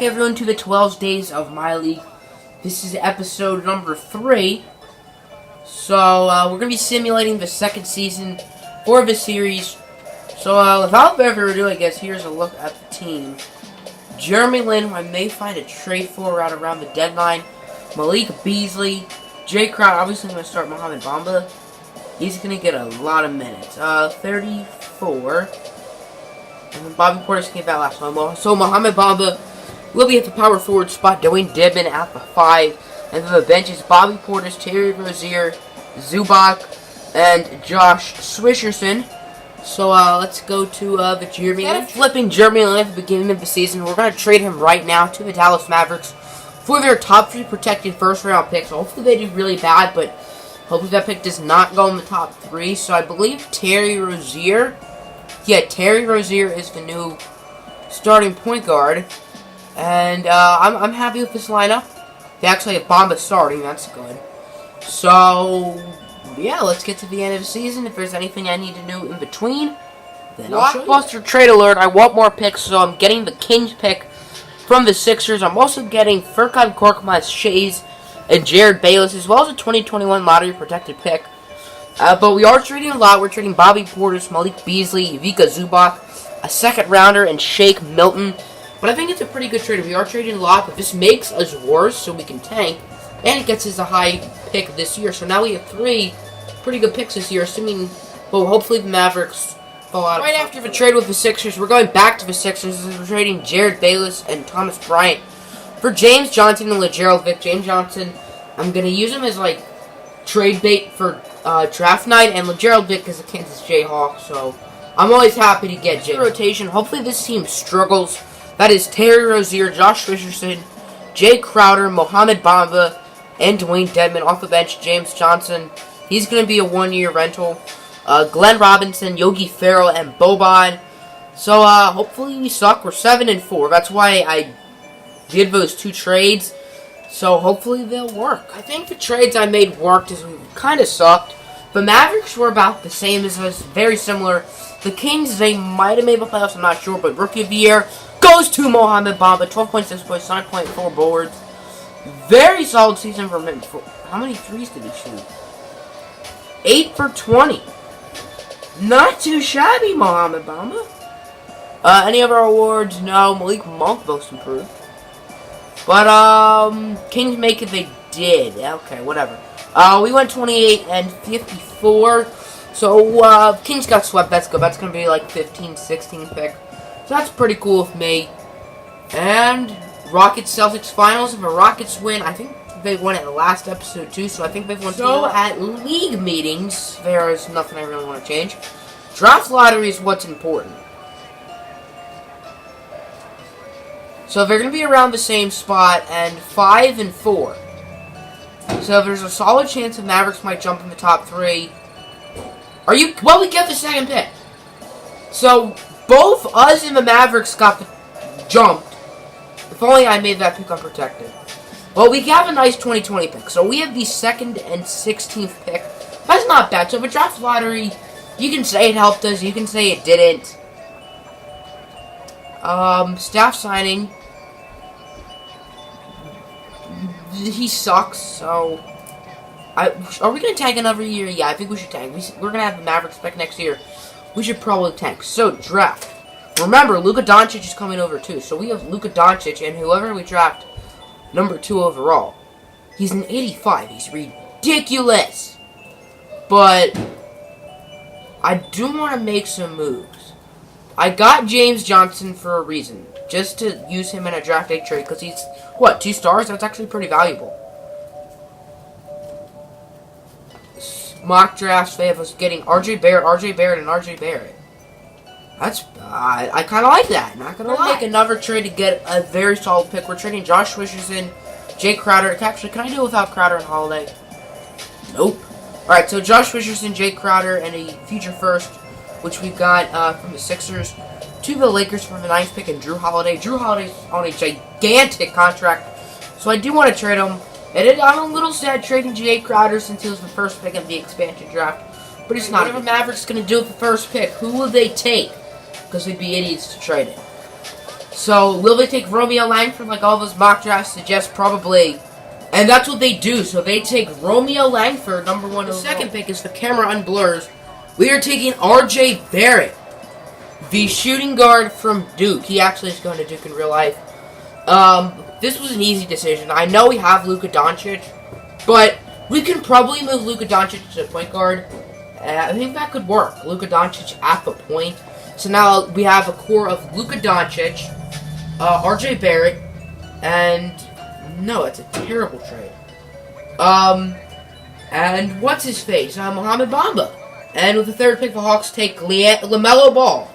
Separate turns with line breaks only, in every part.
everyone, to the 12 days of MyLeague. This is episode number 3. So, we're going to be simulating the second season for the series. So, without further ado, I guess, here's a look at the team. Jeremy Lin, who I may find a trade for around the deadline. Malik Beasley. Jay Crowder, obviously I'm going to start Mohamed Bamba. He's going to get a lot of minutes. 34. And then Bobby Portis came back last time. So Mohamed Bamba will be at the power forward spot. Dwayne Dedmon at the 5. And then the bench is Bobby Portis, Terry Rozier, Zubac, and Josh Swisherson. So let's go to the Jeremy Lin. Flipping Jeremy Lin at the beginning of the season. We're going to trade him right now to the Dallas Mavericks for their top 3 protected first round picks. So hopefully they do really bad, but hopefully that pick does not go in the top 3. So I believe Terry Rozier. Yeah, Terry Rozier is the new starting point guard. And I'm happy with this lineup. They actually have Bamba starting. That's good. So, yeah, let's get to the end of the season. If there's anything I need to do in between, then I'll show you. Blockbuster trade alert. I want more picks, so I'm getting the Kings pick from the Sixers. I'm also getting Furkan Korkmaz, Shays, and Jared Bayless, as well as a 2021 lottery protected pick. But we are trading a lot. We're trading Bobby Portis, Malik Beasley, Ivica Zubac, a second rounder, and Shake Milton. But I think it's a pretty good trade. We are trading a lot, but this makes us worse, so we can tank. And it gets us a high pick this year. So now we have 3 pretty good picks this year, assuming, well, hopefully the Mavericks fall out. Right after the trade with the Sixers, we're going back to the Sixers. We're trading Jared Bayless and Thomas Bryant for James Johnson and LeGerald Vick. James Johnson, I'm going to use him as, like, trade bait for draft night, and LeGerald Vick is a Kansas Jayhawk, so I'm always happy to get Jay. Rotation. Hopefully this team struggles. That is Terry Rozier, Josh Richardson, Jay Crowder, Mohamed Bamba, and Dwayne Dedmon. Off the bench, James Johnson. He's going to be a 1-year rental. Glenn Robinson, Yogi Ferrell, and Boban. So hopefully we suck. We're 7-4. That's why I did those 2 trades. So hopefully they'll work. I think the trades I made worked, as we kind of sucked. The Mavericks were about the same as us, very similar. The Kings, they might have made the playoffs, I'm not sure, but Rookie of the Year goes to Mohamed Bamba, 12.6 points, 9.4 boards. Very solid season for him. How many threes did he shoot? 8 for 20. Not too shabby, Mohamed Bamba. Any other awards? No. Malik Monk, most improved. But, Kings make it, they did. Okay, whatever. We went 28 and 54. So, Kings got swept. That's good. That's going to be like 15, 16 pick. So that's pretty cool with me. And Rockets-Celtics finals. If the Rockets win, I think they won it last episode too, so I think they've won. So at league meetings, there is nothing I really want to change. Draft lottery is what's important. So they're going to be around the same spot, and 5-4. So there's a solid chance the Mavericks might jump in the top 3. Well, we get the second pick. So both us and the Mavericks got jumped. If only I made that pick unprotected. Well, we have a nice 2020 pick. So we have the 2nd and 16th pick. That's not bad. So the draft lottery, you can say it helped us. You can say it didn't. Staff signing. He sucks, so are we going to tank another year? Yeah, I think we should tank. We're going to have the Mavericks pick next year. We should probably tank. So, draft. Remember, Luka Doncic is coming over, too. So, we have Luka Doncic, and whoever we draft, number 2 overall. He's an 85. He's ridiculous. But I do want to make some moves. I got James Johnson for a reason. Just to use him in a draft day trade, because he's, what, 2 stars? That's actually pretty valuable. Mock drafts, they have us getting RJ Barrett, and RJ Barrett. That's, I kind of like that, not gonna lie. Make another trade to get a very solid pick. We're trading Josh Richardson, Jay Crowder. Actually, can I do it without Crowder and Holiday? Nope. Alright, so Josh Richardson, Jay Crowder, and a future first, which we got from the Sixers, to the Lakers for the 9th pick, and Drew Holiday. Drew Holiday's on a gigantic contract, so I do want to trade him. And I'm a little sad trading Jay Crowder since he was the first pick of the expansion draft. But it's not. Whatever Mavericks going to do with the first pick, who will they take? Because they'd be idiots to trade it. So, will they take Romeo Langford like all those mock drafts suggest? Probably. And that's what they do. So, they take Romeo Langford, number 1 overall. The second pick is the camera unblurs. We are taking R.J. Barrett, the shooting guard from Duke. He actually is going to Duke in real life. This was an easy decision. I know we have Luka Doncic, but we can probably move Luka Doncic to point guard. I think that could work. Luka Doncic at the point. So now we have a core of Luka Doncic, R.J. Barrett, and no, it's a terrible trade. And what's his face? Mohamed Bamba. And with the third pick, the Hawks take LaMelo Ball.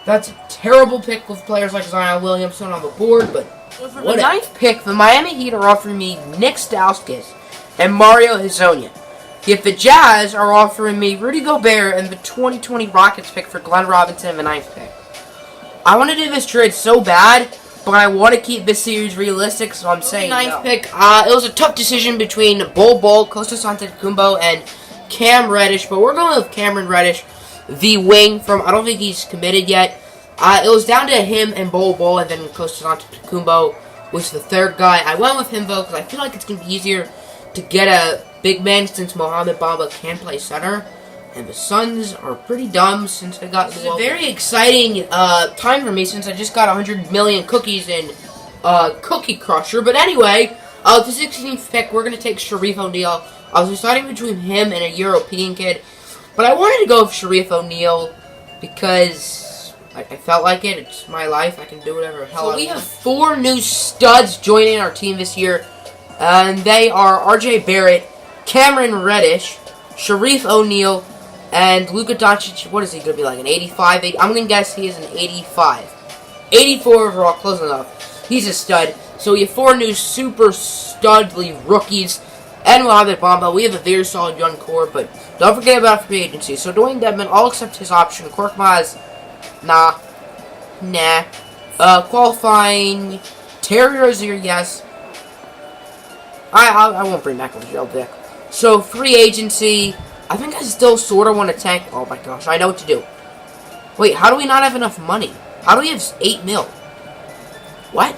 That's a terrible pick with players like Zion Williamson on the board, but for the ninth pick, the Miami Heat are offering me Nick Stauskas and Mario Hezonja. Yet the Jazz are offering me Rudy Gobert and the 2020 Rockets pick for Glenn Robinson and the ninth pick. I want to do this trade so bad, but I want to keep this series realistic, so I'm saying ninth no. Pick. It was a tough decision between Bol Bol, Kostas Antetokounmpo, and Cam Reddish, but we're going with Cameron Reddish, the wing from, I don't think he's committed yet. It was down to him and Bol Bol, and then Kostas Antetokounmpo was the third guy. I went with him, though, because I feel like it's going to be easier to get a big man since Mohamed Bamba can play center. And the Suns are pretty dumb since they got... It's a very exciting time for me since I just got 100 million cookies in Cookie Crusher. But anyway, the 16th pick, we're going to take Sharif O'Neal. I was deciding between him and a European kid. But I wanted to go with Sharif O'Neal because I felt like it. It's my life. I can do whatever the hell I want. So we have 4 new studs joining our team this year. And they are R.J. Barrett, Cameron Reddish, Sharif O'Neal, and Luka Doncic. What is he going to be, like an 85? I'm going to guess he is an 85. 84 overall, close enough. He's a stud. So we have 4 new super studly rookies. And Mohamed Bamba. We have a very solid young core, but don't forget about free agency. So Dwayne Dedmon, I'll accept his option. Korkmaz, nah. Qualifying, Terry Rozier, yes. I won't bring back a gel deck. So, free agency. I think I still sort of want to tank. Oh my gosh, I know what to do. Wait, how do we not have enough money? How do we have 8 mil? What?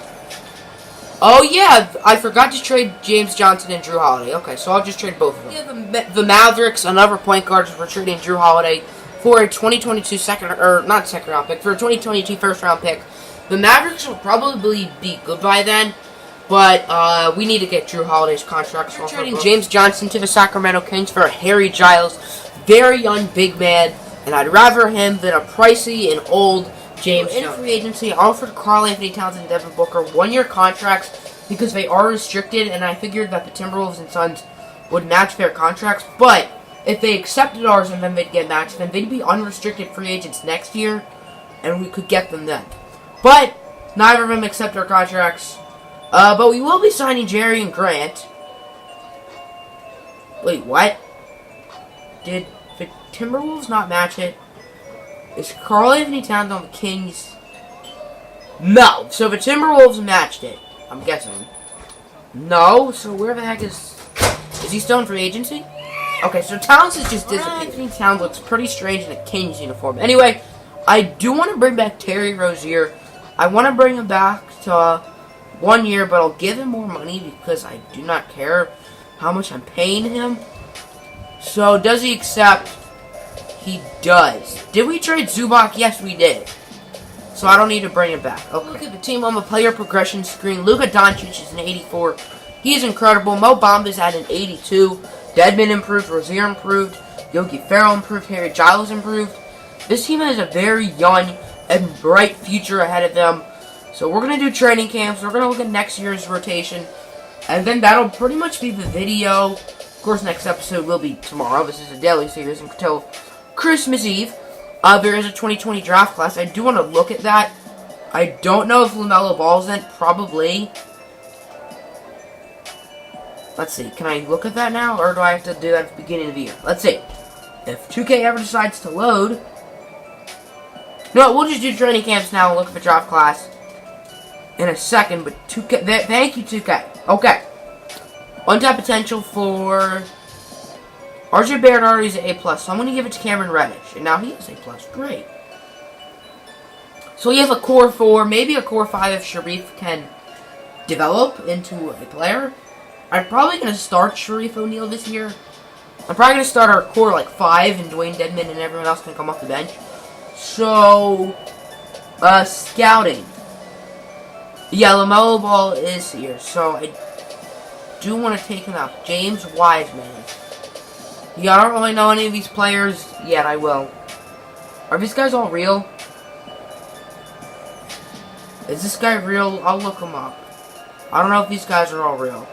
Oh yeah, I forgot to trade James Johnson and Drew Holiday. Okay, so I'll just trade both of them. Yeah, the Mavericks, another point guard, for trading Drew Holiday for a 2022 second round pick, for a 2022 first round pick. The Mavericks will probably be good by then. But we need to get Drew Holiday's contract. So we're trading James Johnson to the Sacramento Kings for a Harry Giles, very young big man, and I'd rather him than a pricey and old James Johnson. In free agency, I offered Karl Anthony Towns and Devin Booker 1-year contracts because they are restricted, and I figured that the Timberwolves and Suns would match their contracts. But if they accepted ours and then they'd get matched, then they'd be unrestricted free agents next year, and we could get them then. But neither of them accept our contracts. But we will be signing Jerry and Grant. Wait, what? Did the Timberwolves not match it? Is Karl Anthony Towns on the Kings? No. So the Timberwolves matched it. I'm guessing. No. So where the heck is he still in free agency? Okay, so Towns has just disappeared. Anthony Towns looks pretty strange in a Kings uniform. Anyway, I do want to bring back Terry Rozier. I want to bring him back to 1 year, but I'll give him more money because I do not care how much I'm paying him. So, does he accept? He does. Did we trade Zubac? Yes, we did. So, I don't need to bring him back. Okay. Look at the team on the player progression screen. Luka Doncic is an 84. He is incredible. Mo Bamba's at an 82. Dedmon improved. Rozier improved. Yogi Ferrell improved. Harry Giles improved. This team has a very young and bright future ahead of them. So we're going to do training camps. We're going to look at next year's rotation. And then that'll pretty much be the video. Of course, next episode will be tomorrow. This is a daily series until Christmas Eve. There is a 2020 draft class. I do want to look at that. I don't know if LaMelo Ball's in. Probably. Let's see. Can I look at that now? Or do I have to do that at the beginning of the year? Let's see. If 2K ever decides to load. No, we'll just do training camps now and look at the draft class in a second, but 2K, thank you, 2K. Okay. Untapped potential for R.J. Barrett already is an A+, so I'm going to give it to Cameron Reddish. And now he is A+. Great. So we have a core 4, maybe a core 5 if Sharif can develop into a player. I'm probably going to start Sharif O'Neal this year. I'm probably going to start our core like 5 and Dwayne Dedman and everyone else can come off the bench. So, scouting. Yeah, LaMelo Ball is here, so I do want to take him out. James Wiseman. Yeah, I don't really know any of these players yet. I will. Are these guys all real? Is this guy real? I'll look him up. I don't know if these guys are all real.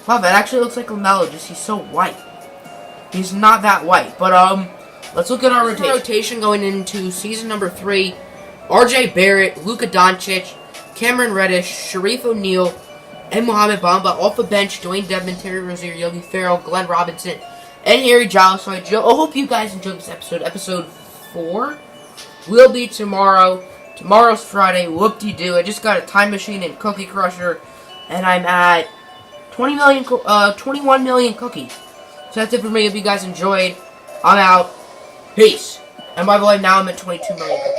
Wow, that actually looks like LaMelo, just he's so white. He's not that white, but let's look at our rotation going into season number 3. R.J. Barrett, Luka Doncic, Cameron Reddish, Sharif O'Neal, and Mohamed Bamba. Off the bench, Dwayne Dedman, Terry Rozier, Yogi Ferrell, Glenn Robinson, and Harry Giles. So I hope you guys enjoyed this episode. Episode 4 will be tomorrow. Tomorrow's Friday. Whoop-de-doo. I just got a time machine and cookie crusher, and I'm at 21 million cookies. So that's it for me. If you guys enjoyed, I'm out. Peace. And by the way, now I'm at 22 million cookies.